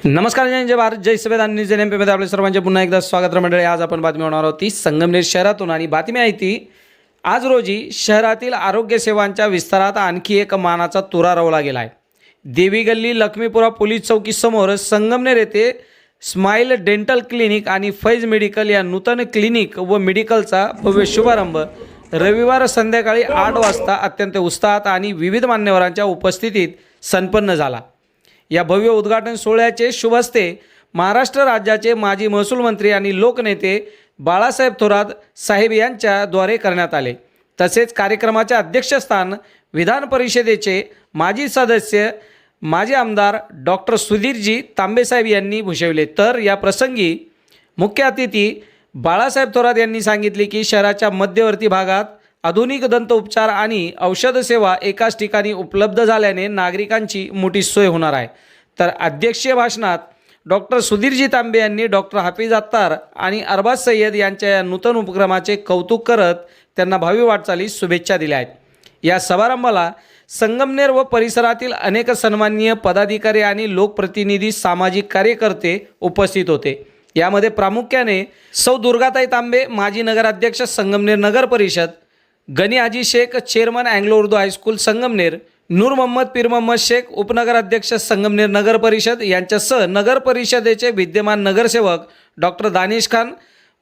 नमस्कार, जय भारत, जय संविधान न्यूज एमपीमध्ये आपले सर्वांचे पुन्हा एकदा स्वागत मंडळी. आज आपण बातमी होणार आहोत ती संगमनेर शहरातून आणि बातमी आहे ती आज रोजी शहरातील आरोग्य सेवांच्या विस्तारात आणखी एक मानाचा तुरा रोवला गेला आहे. देवी गल्ली लक्ष्मीपुरा पोलीस चौकी समोर संगमनेर येथे स्माइल डेंटल क्लिनिक आणि फैज मेडिकल या नूतन क्लिनिक व मेडिकलचा भव्य शुभारंभ रविवार संध्याकाळी 8 वाजता अत्यंत उत्साहात आणि विविध मान्यवरांच्या उपस्थितीत संपन्न झाला. या भव्य उद्घाटन सोहळ्याचे शुभ हस्ते महाराष्ट्र राज्याचे माजी महसूल मंत्री आणि लोकनेते बाळासाहेब थोरात साहेब यांच्या द्वारे करण्यात आले. तसेच कार्यक्रमाचे अध्यक्षस्थान विधान परिषदेचे माजी सदस्य माजी आमदार डॉक्टर सुधीरजी तांबेसाहेब यांनी भूषवले. तर या प्रसंगी मुख्य अतिथी बाळासाहेब थोरात यांनी सांगितले की शहराच्या मध्यवर्ती भागात आधुनिक दंतउपचार आणि औषध सेवा एकाच ठिकाणी उपलब्ध झाल्याने नागरिकांची मोठी सोय होणार आहे. तर अध्यक्षीय भाषणात डॉक्टर सुधीरजी तांबे यांनी डॉक्टर हाफिज अत्तार आणि अरबाज सय्यद यांच्या या नूतन उपक्रमाचे कौतुक करत त्यांना भावी वाटचालीस शुभेच्छा दिल्या आहेत. या समारंभाला संगमनेर व परिसरातील अनेक सन्माननीय पदाधिकारी आणि लोकप्रतिनिधी सामाजिक कार्यकर्ते उपस्थित होते. यामध्ये प्रामुख्याने सौ दुर्गाताई तांबे माजी नगराध्यक्ष संगमनेर नगर परिषद, Gani Haji Shaikh chairman Anglo Urdu high school Sangamner, Noor Mohammad Peer Mohammad Shaikh उपनगराध्यक्ष संगमनेर नगर परिषद यांच्यासह नगर परिषदेचे विद्यमान नगरसेवक डॉक्टर दानिश खान,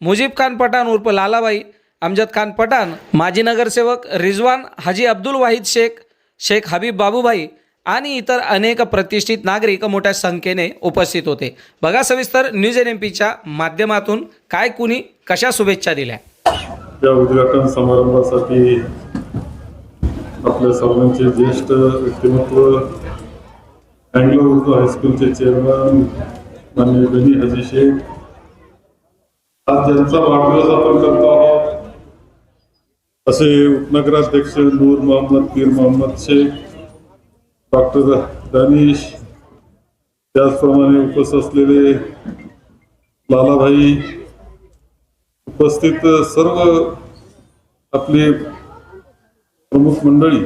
मुजीब खान पठाण उर्फ लालाबाई, अमजद खान पठाण, माजी नगरसेवक रिजवान हाजी अब्दुल वाहिद शेख, शेख हबीब बाबूभाई आणि इतर अनेक प्रतिष्ठित नागरिक मोठ्या संख्येने उपस्थित होते. बघा सविस्तर न्यूज एनएमपीच्या माध्यमातून काय कुणी कशा शुभेच्छा दिल्या. या उद्घाटन समारंभासाठी आपल्या सर्वांचे ज्येष्ठ व्यक्तिमत्व अँग्लो उर्दू हायस्कूलचे चेअरमन माननीय गनी हाजी शेख, आज ज्यांचा वाढदिवस आपण करतो आहोत असे उपनगराध्यक्ष नूर मोहम्मद पीर मोहम्मद शेख, डॉक्टर दानिश, त्याचप्रमाणे उपस्थित असलेले लालाभाई, उपस्थित सर्व आपले प्रमुख मंडळी.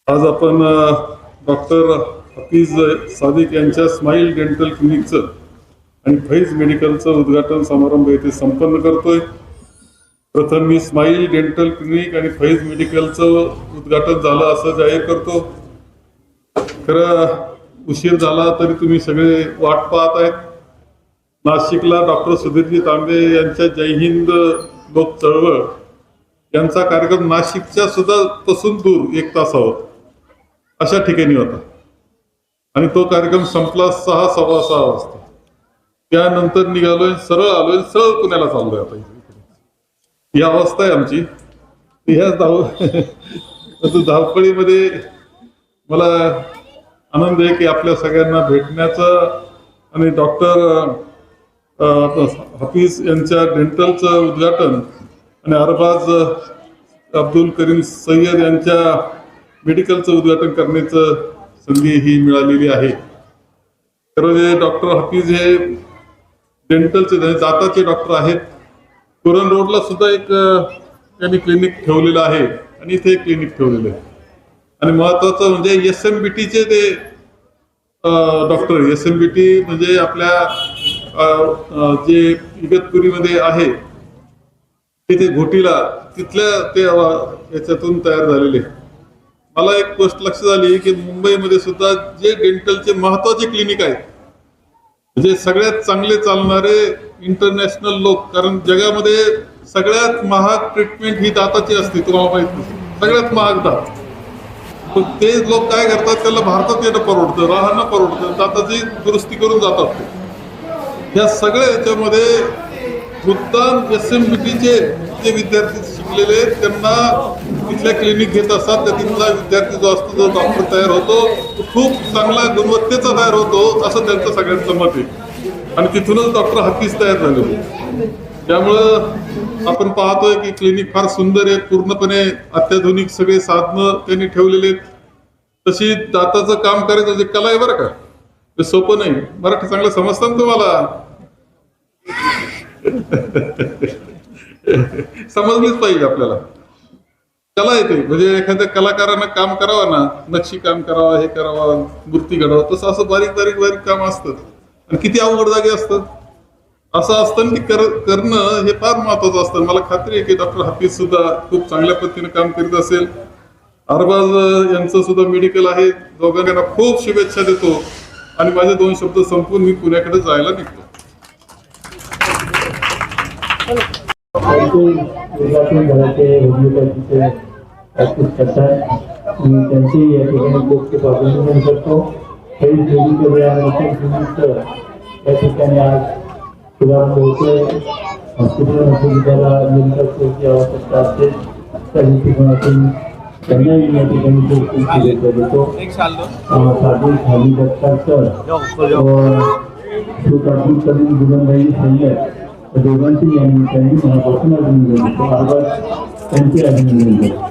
आज आपण डॉक्टर हाफिज सादिक यांच्या स्माइल डेंटल क्लिनिकचं आणि फैज मेडिकलचं उद्घाटन समारंभ येथे संपन्न करतोय. प्रथम मी स्माइल डेंटल क्लिनिक आणि फैज मेडिकलचं उद्घाटन झालं असं जाहीर करतो. खरं उशीर झाला तरी तुम्ही सगळे वाट पाहत आहेत. नाशिकला डॉक्टर सुधीरजी तांबे यांच्या जय हिंद लोक चळवळ यांचा कार्यक्रम नाशिकच्या सुद्धा पासून दूर 1 तासावर अशा ठिकाणी होता आणि तो कार्यक्रम संपला 6, सव्वा 6 वाजता. त्यानंतर निघालोय, सरळ आलोय, सरळ पुण्याला चाललोय. आता ही अवस्था आहे आमची. ह्या धावपळीमध्ये मला आनंद आहे की आपल्या सगळ्यांना भेटण्याचं आणि डॉक्टर हाफिज यांच्या डेंटलचं उद्घाटन आणि अरबाज अब्दुल करीम सय्यद यांच्या मेडिकलचं उद्घाटन करण्याचं संधी ही मिळालेली आहे. तर डॉक्टर हाफिज हे डेंटलचे दाताचे डॉक्टर आहेत. कुरण रोडला सुद्धा एक त्यांनी क्लिनिक ठेवलेलं आहे आणि इथे एक क्लिनिक ठेवलेलं आहे. आणि महत्वाचं म्हणजे SMBTचे ते डॉक्टर, SMBT म्हणजे आपल्या जे इगतपुरीमध्ये आहे तिथे घोटीला, तिथल्या ते याच्यातून तयार झालेले. मला एक गोष्ट लक्षात आली की मुंबईमध्ये सुद्धा जे डेंटलचे महत्वाचे क्लिनिक आहेत, म्हणजे सगळ्यात चांगले चालणारे इंटरनॅशनल लोक, कारण जगामध्ये सगळ्यात महाग ट्रीटमेंट ही दाताची असते, तुम्हाला माहिती नाही, सगळ्यात महाग दात. पण ते लोक काय करतात, त्याला भारतात येणं परवडतं, राहणं परवडतं, दाताची दुरुस्ती करून जातात. या सगळ्या याच्यामध्ये मुद्दाम SMBTचे जे विद्यार्थी शिकलेले त्यांना तिथल्या क्लिनिक घेत असतात. त्या तिथला विद्यार्थी जो असतो, जो डॉक्टर तयार होतो, तो खूप चांगला गुणवत्तेचा तयार होतो असं त्यांचं सगळ्यांचं मत आहे. आणि तिथूनच डॉक्टर हाफिज तयार झालेले. त्यामुळं आपण पाहतोय की क्लिनिक फार सुंदर आहे, पूर्णपणे अत्याधुनिक सगळे साधनं त्यांनी ठेवलेले आहेत. तशी दाताचं काम करायचं म्हणजे कला आहे बरं का, ते सोपं नाही. मराठी चांगलं समजतं ना तुम्हाला. समजलीच पाहिजे आपल्याला. कला येते. म्हणजे एखाद्या कलाकारानं काम करावं ना, नक्षी काम करावं, हे करावं, मूर्ती घडावं, तसं असं बारीक बारीक बारीक काम असतं आणि किती अवघड जागे असतं. असं असतं की करणं हे फार महत्वाचं असतं. मला खात्री आहे की डॉक्टर हाफिज सुद्धा खूप चांगल्या पद्धतीने काम करीत असेल. अरबाज यांचं सुद्धा मेडिकल आहे. दोघांना खूप शुभेच्छा देतो आणि माझे 2 शब्द संपून मी पुण्याकडे जायला निघतो. घराचे होमिओपॅथीचे प्रॅक्टिस करतात आणि त्यांचे या ठिकाणी खूप अभिनंदन करतो. हे मेडिकल या ठिकाणी आज सुधारणा होते. हॉस्पिटलमध्ये ज्याला मेडिकल स्टोरची आवश्यकता असेल त्या दृष्टिकोनातून त्यांना या ठिकाणी शुभेच्छा देतो. साधू खाली दत्ताकर सुतात्मिक करून जुगनभाई सय्यद दोघांची या निमित्ताने मनापासून अभिनंदन करतो. त्यांचे अभिनंदन करतो.